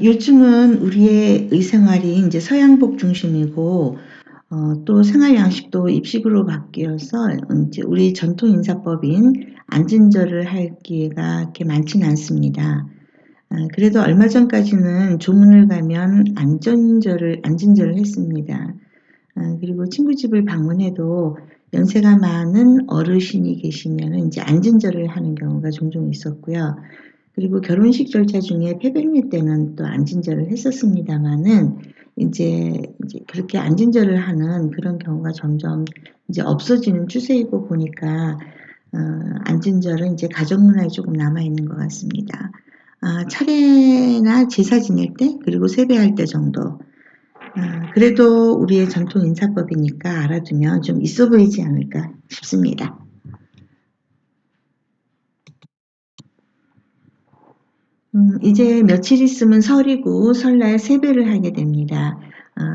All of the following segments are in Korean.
요즘은 우리의 의생활이 이제 서양복 중심이고, 또 생활 양식도 입식으로 바뀌어서 이제 우리 전통 인사법인 안진절을 할 기회가 그렇게 많지는 않습니다. 그래도 얼마 전까지는 조문을 가면 안진절을 했습니다. 그리고 친구 집을 방문해도 연세가 많은 어르신이 계시면 이제 안진절을 하는 경우가 종종 있었고요. 그리고 결혼식 절차 중에 패백리 때는 또 안진절을 했었습니다마는 이제 그렇게 안진절을 하는 그런 경우가 점점 이제 없어지는 추세이고 보니까 안진절은 이제 가정문화에 조금 남아 있는 것 같습니다. 차례나 제사 지낼 때 그리고 세배할 때 정도. 그래도 우리의 전통 인사법이니까 알아두면 좀 있어 보이지 않을까 싶습니다. 이제 며칠 있으면 설이고 설날 세배를 하게 됩니다.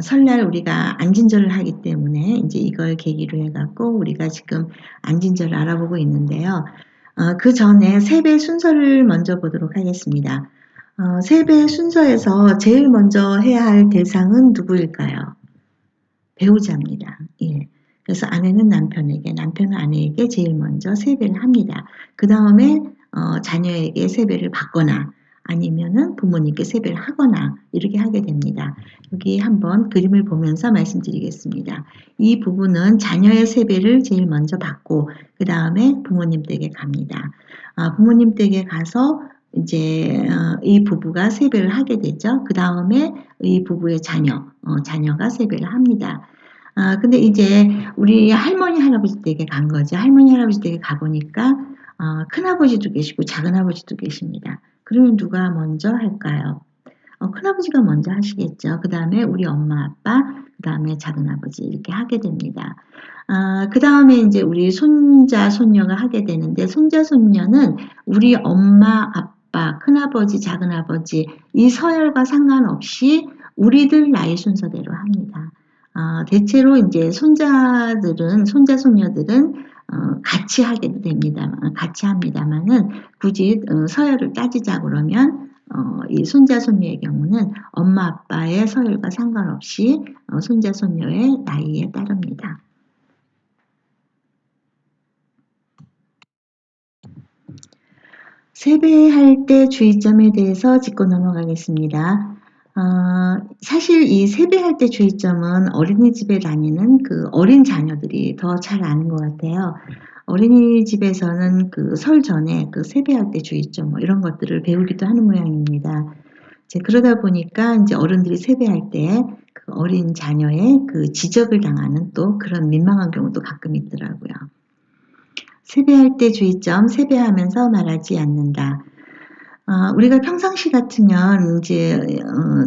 설날 우리가 안진절을 하기 때문에 이제 이걸 계기로 해갖고 우리가 지금 안진절을 알아보고 있는데요. 그 전에 세배 순서를 먼저 보도록 하겠습니다. 세배 순서에서 제일 먼저 해야 할 대상은 누구일까요? 배우자입니다. 예. 그래서 아내는 남편에게, 남편은 아내에게 제일 먼저 세배를 합니다. 그 다음에 자녀에게 세배를 받거나 아니면은 부모님께 세배를 하거나 이렇게 하게 됩니다. 여기 한번 그림을 보면서 말씀드리겠습니다. 이 부부는 자녀의 세배를 제일 먼저 받고 그 다음에 부모님 댁에 갑니다. 부모님 댁에 가서 이제 이 부부가 세배를 하게 되죠. 그 다음에 이 부부의 자녀가 세배를 합니다. 근데 이제 우리 할머니 할아버지 댁에 간 거죠. 할머니 할아버지 댁에 가보니까 큰아버지도 계시고 작은아버지도 계십니다. 그러면 누가 먼저 할까요? 큰아버지가 먼저 하시겠죠. 그 다음에 우리 엄마 아빠, 그 다음에 작은아버지 이렇게 하게 됩니다. 그 다음에 이제 우리 손자 손녀가 하게 되는데 손자 손녀는 우리 엄마 아빠, 큰아버지, 작은아버지 이 서열과 상관없이 우리들 나이 순서대로 합니다. 대체로 이제 손자, 손녀들은 같이 하게 됩니다. 같이 합니다만은 굳이 서열을 따지자 그러면 이 손자, 손녀의 경우는 엄마, 아빠의 서열과 상관없이 손자, 손녀의 나이에 따릅니다. 세배할 때 주의점에 대해서 짚고 넘어가겠습니다. 사실 이 세배할 때 주의점은 어린이집에 다니는 그 어린 자녀들이 더 잘 아는 것 같아요. 어린이집에서는 그 설 전에 그 세배할 때 주의점 뭐 이런 것들을 배우기도 하는 모양입니다. 이제 그러다 보니까 이제 어른들이 세배할 때 그 어린 자녀의 그 지적을 당하는 또 그런 민망한 경우도 가끔 있더라고요. 세배할 때 주의점, 세배하면서 말하지 않는다. 우리가 평상시 같으면 이제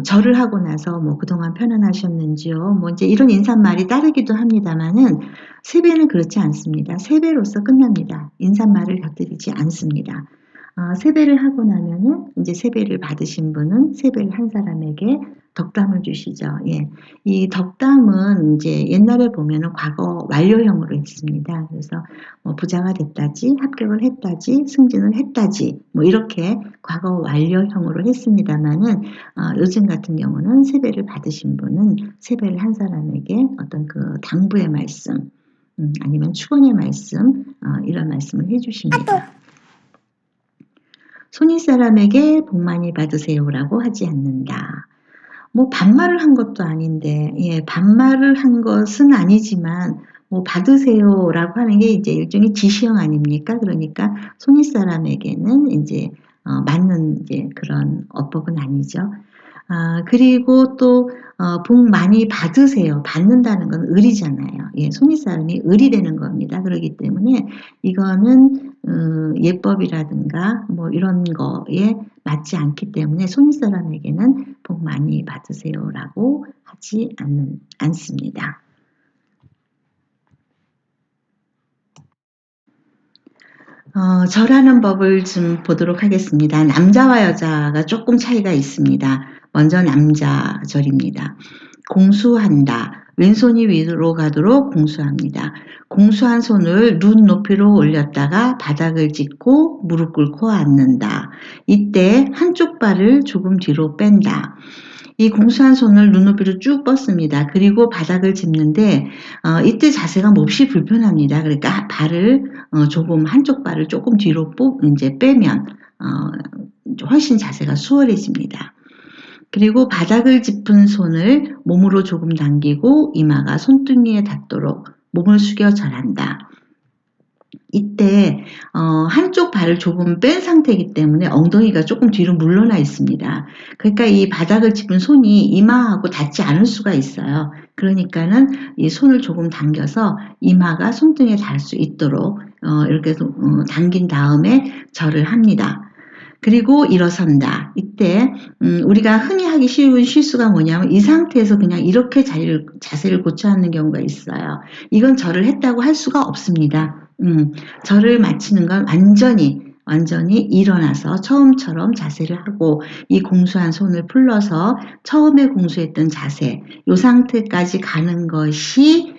절을 하고 나서 뭐 그동안 편안하셨는지요? 뭐 이제 이런 인사말이 따르기도 합니다만은 세배는 그렇지 않습니다. 세배로서 끝납니다. 인사말을 곁들이지 않습니다. 세배를 하고 나면은 이제 세배를 받으신 분은 세배를 한 사람에게 덕담을 주시죠. 예. 이 덕담은 이제 옛날에 보면은 과거 완료형으로 했습니다. 그래서 뭐 부자가 됐다지, 합격을 했다지, 승진을 했다지, 뭐 이렇게 과거 완료형으로 했습니다만은 요즘 같은 경우는 세배를 받으신 분은 세배를 한 사람에게 어떤 그 당부의 말씀, 아니면 축원의 말씀, 이런 말씀을 해주십니다. 손윗 사람에게 복 많이 받으세요라고 하지 않는다. 뭐 반말을 한 것도 아닌데, 예, 반말을 한 것은 아니지만, 뭐 받으세요라고 하는 게 이제 일종의 지시형 아닙니까? 그러니까 손윗 사람에게는 이제 맞는 이제 그런 어법은 아니죠. 그리고 또 복 많이 받으세요. 받는다는 건 을이잖아요. 예, 손윗 사람이 을이 되는 겁니다. 그렇기 때문에 이거는 예법이라든가 뭐 이런 거에 맞지 않기 때문에 손윗 사람에게는 복 많이 받으세요라고 하지 않습니다. 절하는 법을 좀 보도록 하겠습니다. 남자와 여자가 조금 차이가 있습니다. 먼저 남자 절입니다. 공수한다. 왼손이 위로 가도록 공수합니다. 공수한 손을 눈 높이로 올렸다가 바닥을 짚고 무릎 꿇고 앉는다. 이때 한쪽 발을 조금 뒤로 뺀다. 이 공수한 손을 눈높이로 쭉 뻗습니다. 그리고 바닥을 짚는데 이때 자세가 몹시 불편합니다. 그러니까 발을 조금 한쪽 발을 조금 뒤로 이제 빼면 훨씬 자세가 수월해집니다. 그리고 바닥을 짚은 손을 몸으로 조금 당기고 이마가 손등위에 닿도록 몸을 숙여 절한다. 이때 한쪽 발을 조금 뺀 상태이기 때문에 엉덩이가 조금 뒤로 물러나 있습니다. 그러니까 이 바닥을 짚은 손이 이마하고 닿지 않을 수가 있어요. 그러니까는 이 손을 조금 당겨서 이마가 손등에 닿을 수 있도록 이렇게 당긴 다음에 절을 합니다. 그리고 일어선다. 이때 우리가 흔히 하기 쉬운 실수가 뭐냐면 이 상태에서 그냥 이렇게 자세를 고쳐 앉는 경우가 있어요. 이건 절을 했다고 할 수가 없습니다. 절을 마치는 건 완전히 일어나서 처음처럼 자세를 하고 이 공수한 손을 풀러서 처음에 공수했던 자세, 이 상태까지 가는 것이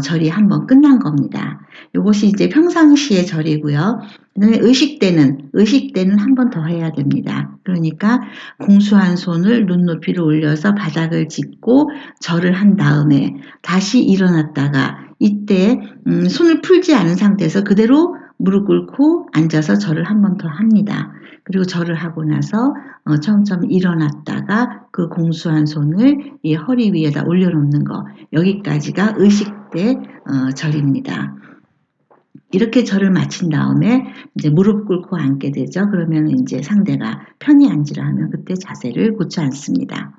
절이 한번 끝난 겁니다. 이것이 이제 평상시의 절이고요. 그다음에 의식 때는 한 번 더 해야 됩니다. 그러니까 공수한 손을 눈높이로 올려서 바닥을 짚고 절을 한 다음에 다시 일어났다가 이때 손을 풀지 않은 상태에서 그대로 무릎 꿇고 앉아서 절을 한 번 더 합니다. 그리고 절을 하고 나서 처음처럼 일어났다가 그 공수한 손을 이 허리 위에다 올려놓는 거, 여기까지가 의식 때 절입니다. 이렇게 절을 마친 다음에 이제 무릎 꿇고 앉게 되죠. 그러면 이제 상대가 편히 앉으라 하면 그때 자세를 고쳐 앉습니다.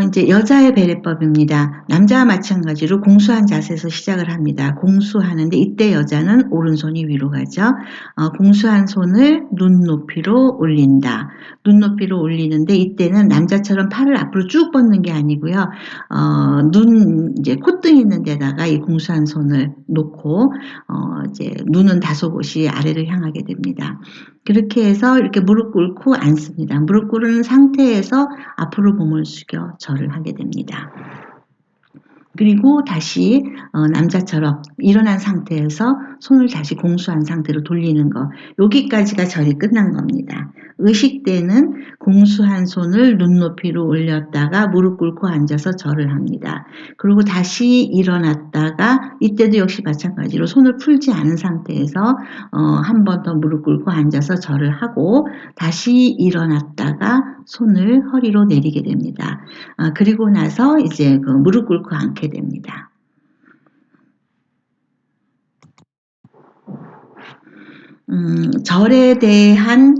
이제 여자의 배례법입니다. 남자와 마찬가지로 공수한 자세에서 시작을 합니다. 공수하는데 이때 여자는 오른손이 위로 가죠. 공수한 손을 눈높이로 올린다. 눈높이로 올리는데 이때는 남자처럼 팔을 앞으로 쭉 뻗는 게 아니고요. 이제 콧등 있는 데다가 이 공수한 손을 놓고 이제 눈은 다소곳이 아래를 향하게 됩니다. 그렇게 해서 이렇게 무릎 꿇고 앉습니다. 무릎 꿇은 상태에서 앞으로 몸을 숙여 절을 하게 됩니다. 그리고 다시 남자처럼 일어난 상태에서 손을 다시 공수한 상태로 돌리는 거, 여기까지가 절이 끝난 겁니다. 의식 때는 공수한 손을 눈높이로 올렸다가 무릎 꿇고 앉아서 절을 합니다. 그리고 다시 일어났다가 이때도 역시 마찬가지로 손을 풀지 않은 상태에서 한 번 더 무릎 꿇고 앉아서 절을 하고 다시 일어났다가 손을 허리로 내리게 됩니다. 그리고 나서 이제 그 무릎 꿇고 앉게 됩니다. 절에 대한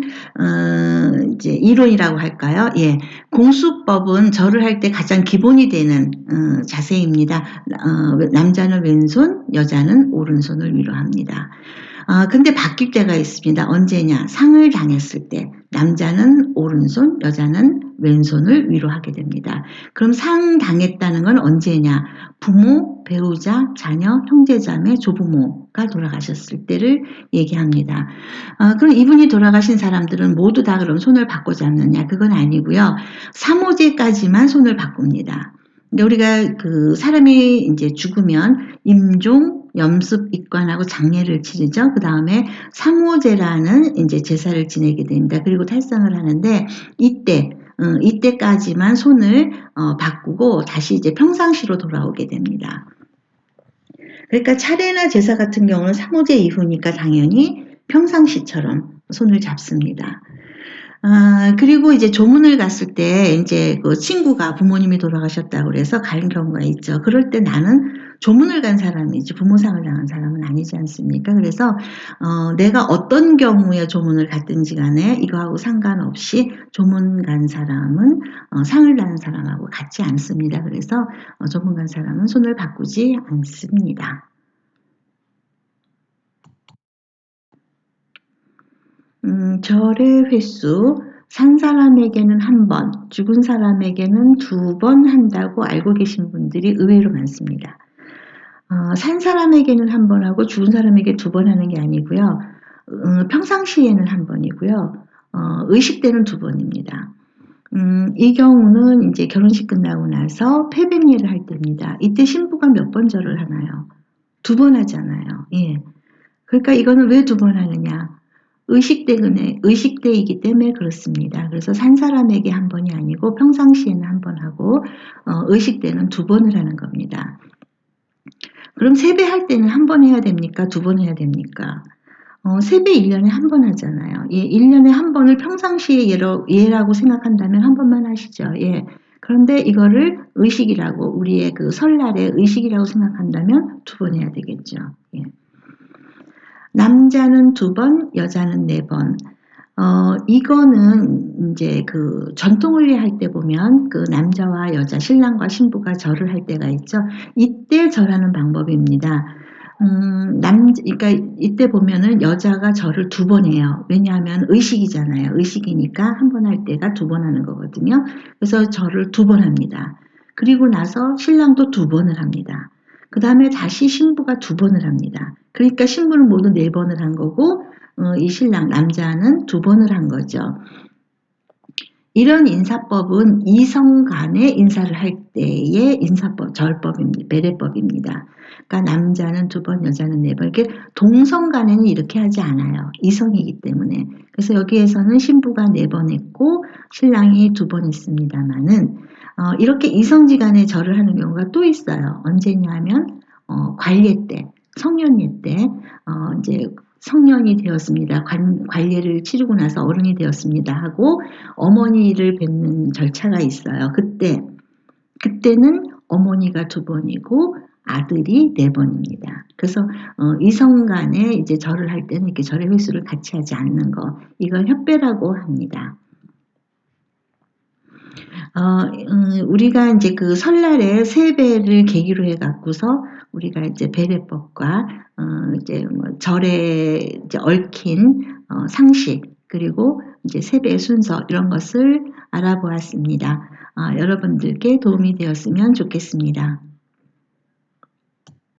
이제 이론이라고 할까요? 예, 공수법은 절을 할 때 가장 기본이 되는 자세입니다. 남자는 왼손, 여자는 오른손을 위로 합니다. 근데 바뀔 때가 있습니다. 언제냐? 상을 당했을 때 남자는 오른손, 여자는 왼손을 위로 하게 됩니다. 그럼 상 당했다는 건 언제냐? 부모, 배우자, 자녀, 형제자매, 조부모가 돌아가셨을 때를 얘기합니다. 그럼 이분이 돌아가신 사람들은 모두 다 그럼 손을 바꿔 잡느냐? 그건 아니고요. 3호제까지만 손을 바꿉니다. 근데 우리가 그 사람이 이제 죽으면 임종, 염습, 입관하고 장례를 치르죠. 그 다음에 3호제라는 이제 제사를 지내게 됩니다. 그리고 탈상을 하는데 이때까지만 손을 바꾸고 다시 이제 평상시로 돌아오게 됩니다. 그러니까 차례나 제사 같은 경우는 3호제 이후니까 당연히 평상시처럼 손을 잡습니다. 그리고 이제 조문을 갔을 때 이제 그 친구가 부모님이 돌아가셨다고 그래서 가는 경우가 있죠. 그럴 때 나는 조문을 간 사람이지 부모상을 당한 사람은 아니지 않습니까? 그래서 내가 어떤 경우에 조문을 갔든지 간에 이거하고 상관없이 조문 간 사람은 상을 당한 사람하고 같지 않습니다. 그래서 조문 간 사람은 손을 바꾸지 않습니다. 절의 횟수, 산 사람에게는 1번, 죽은 사람에게는 2번 한다고 알고 계신 분들이 의외로 많습니다. 산 사람에게는 1번 하고 죽은 사람에게 2번 하는 게 아니고요. 평상시에는 1번이고요. 의식 때는 2번입니다. 이 경우는 이제 결혼식 끝나고 나서 폐백례를 할 때입니다. 이때 신부가 몇 번 절을 하나요? 2번 하잖아요. 예. 그러니까 이거는 왜 2번 하느냐? 의식때이기 때문에 그렇습니다. 그래서 산 사람에게 1번이 아니고 평상시에는 1번 하고, 의식때는 2번을 하는 겁니다. 그럼 세배할 때는 1번 해야 됩니까? 2번 해야 됩니까? 세배 1년에 1번 하잖아요. 예, 1년에 1번을 평상시에 예라고 생각한다면 1번만 하시죠. 예. 그런데 이거를 의식이라고, 우리의 그 설날의 의식이라고 생각한다면 2번 해야 되겠죠. 예. 남자는 2번, 여자는 4번. 이거는 이제 그 전통혼례 할 때 보면 그 남자와 여자, 신랑과 신부가 절을 할 때가 있죠. 이때 절하는 방법입니다. 그러니까 이때 보면은 여자가 절을 2번 해요. 왜냐하면 의식이잖아요. 의식이니까 1번 할 때가 2번 하는 거거든요. 그래서 절을 2번 합니다. 그리고 나서 신랑도 2번을 합니다. 그 다음에 다시 신부가 2번을 합니다. 그러니까 신부는 모두 4번을 한 거고, 이 신랑, 남자는 2번을 한 거죠. 이런 인사법은 이성 간의 인사를 할 때의 인사법, 절법입니다. 배례법입니다. 그러니까 남자는 2번, 여자는 4번. 이렇게 동성 간에는 이렇게 하지 않아요. 이성이기 때문에. 그래서 여기에서는 신부가 4번 했고 신랑이 2번 했습니다만은 이렇게 이성지간에 절을 하는 경우가 또 있어요. 언제냐 하면 관례 때, 성년예 때 이제 성년이 되었습니다. 관례를 치르고 나서 어른이 되었습니다 하고 어머니를 뵙는 절차가 있어요. 그때는 어머니가 2번이고 아들이 4번입니다. 그래서 이성 간에 이제 절을 할 때는 이렇게 절의 횟수를 같이 하지 않는 거, 이걸 협배라고 합니다. 우리가 이제 그 설날에 세배를 계기로 해갖고서 우리가 이제 배례법과 이제 뭐 절에 이제 얽힌 상식, 그리고 이제 세배의 순서, 이런 것을 알아보았습니다. 여러분들께 도움이 되었으면 좋겠습니다.